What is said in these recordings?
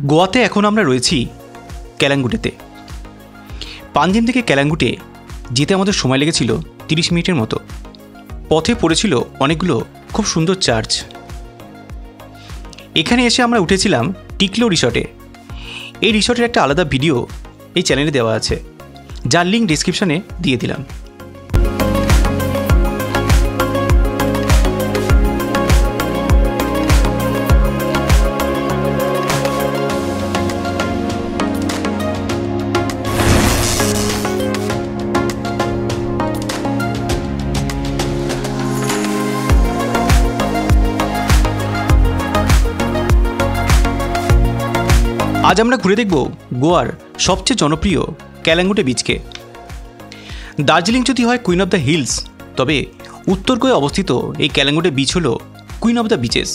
গোয়াতে এখন আমরা রয়েছি ক্যালাঙ্গুটেতে। পাঞ্জিম থেকে ক্যালাঙ্গুটে যেতে আমাদের সময় লেগেছিল 30 মিনিটের মতো। পথে পড়েছিল অনেকগুলো খুব সুন্দর চার্চ। এখানে এসে আমরা উঠেছিলাম টিকলো রিসর্টে। এই রিসর্টের একটা আলাদা ভিডিও এই চ্যানেলে দেওয়া আছে, যার লিঙ্ক ডিসক্রিপশানে দিয়ে দিলাম। আজ আমরা ঘুরে দেখব গোয়ার সবচেয়ে জনপ্রিয় ক্যালাঙ্গুটে বিচকে। দার্জিলিং যদি হয় কুইন অফ দ্য হিলস, তবে উত্তর গোয়ায় অবস্থিত এই ক্যালাঙ্গুটে বিচ হল কুইন অফ দ্য বিচেস।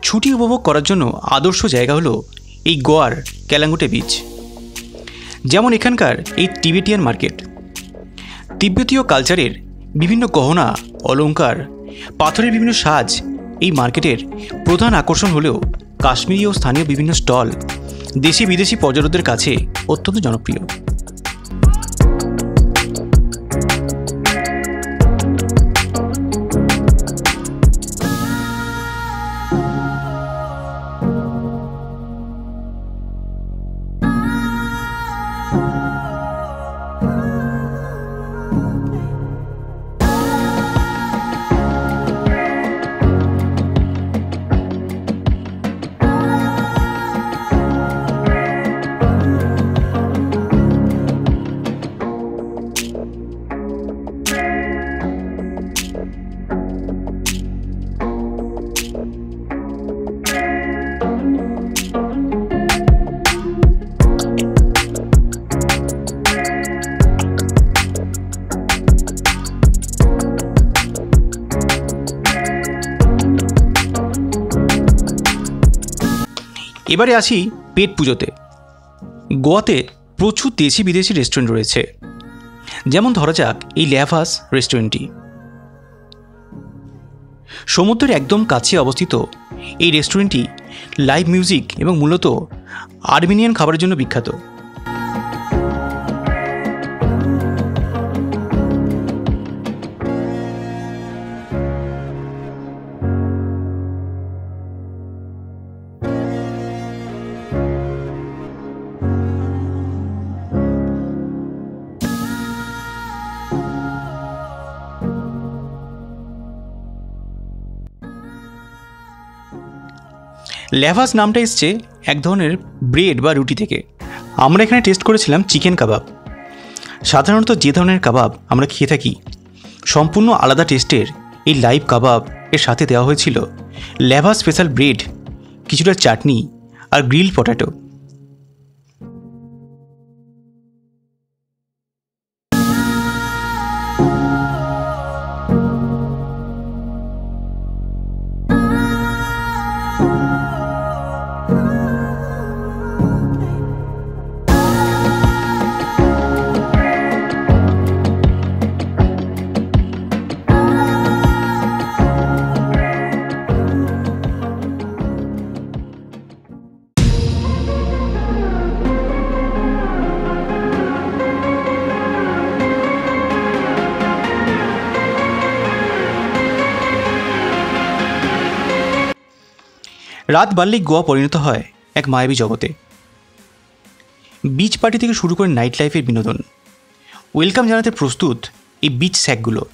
ছুটি উপভোগ করার জন্য আদর্শ জায়গা হলো এই গোয়ার ক্যালাঙ্গুটে বিচ। যেমন এখানকার এই টিবেটিয়ান মার্কেট, তিব্বতীয় কালচারের বিভিন্ন গহনা, অলংকার, পাথরের বিভিন্ন সাজ এই মার্কেটের প্রধান আকর্ষণ হলেও কাশ্মীরি ও স্থানীয় বিভিন্ন স্টল দেশি বিদেশি পর্যটকদের কাছে অত্যন্ত জনপ্রিয়। এবারে আসি পেট পুজোতে। গোয়াতে প্রচুর দেশি বিদেশি রেস্টুরেন্ট রয়েছে। যেমন ধরা যাক এই ল্যাভাস রেস্টুরেন্টটি। সমুদ্রের একদম কাছে অবস্থিত এই রেস্টুরেন্টটি লাইভ মিউজিক এবং মূলত আর্মেনিয়ান খাবারের জন্য বিখ্যাত। ল্যাভাস নামটা এসছে এক ধরনের ব্রেড বা রুটি থেকে। আমরা এখানে টেস্ট করেছিলাম চিকেন কাবাব। সাধারণত যে ধরনের কাবাব আমরা খেয়ে থাকি, সম্পূর্ণ আলাদা টেস্টের এই লাইভ কাবাব এর সাথে দেওয়া হয়েছিল ল্যাভাস স্পেশাল ব্রেড, কিছুটা চাটনি আর গ্রিল পটেটো। রাত বাড়লেই গোয়া পরিণত হয় এক মায়াবী জগতে। বিচ পার্টি থেকে শুরু করে নাইট লাইফের বিনোদন ওয়েলকাম জানাতে প্রস্তুত এই বিচ স্যাকগুলো।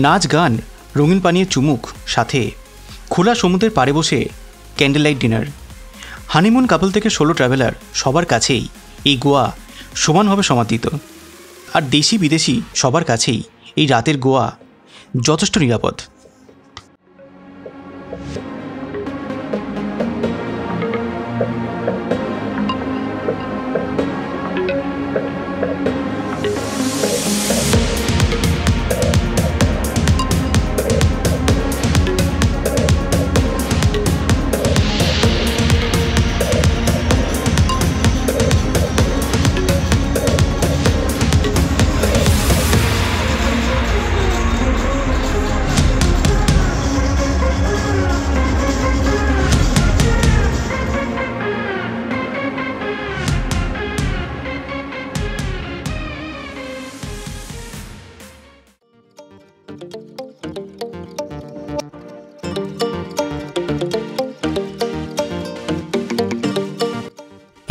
নাচ গান, রঙিন পানীয় চুমুক, সাথে খোলা সমুদ্রের পাড়ে বসে ক্যান্ডেল লাইট ডিনার। হানিমুন কাপল থেকে সোলো ট্রাভেলার সবার কাছেই এই গোয়া সমানভাবে সমাদৃত। আর দেশি বিদেশি সবার কাছেই এই রাতের গোয়া যথেষ্ট নিরাপদ।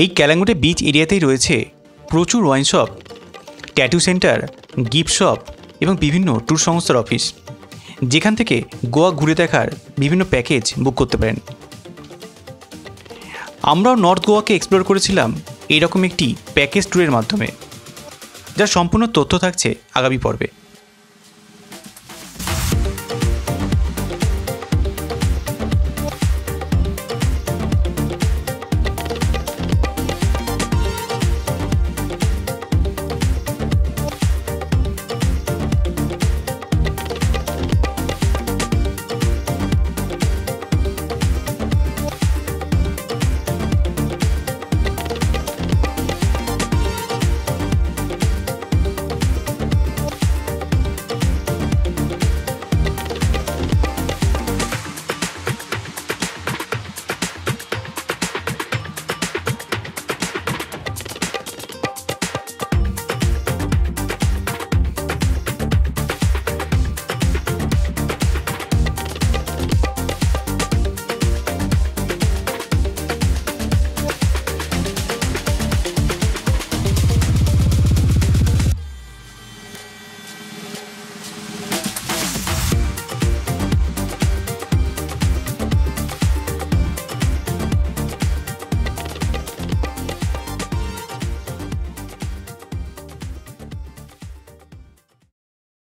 এই ক্যালাঙ্গুটে বিচ এরিয়াতেই রয়েছে প্রচুর wine shop, tattoo centre, gift shop এবং বিভিন্ন ট্যুর সংস্থার অফিস, যেখান থেকে গোয়া ঘুরে দেখার বিভিন্ন প্যাকেজ বুক করতে পারেন। আমরাও নর্থ গোয়াকে এক্সপ্লোর করেছিলাম এইরকম একটি প্যাকেজ ট্যুরের মাধ্যমে, যার সম্পূর্ণ তথ্য থাকছে আগামী পর্বে।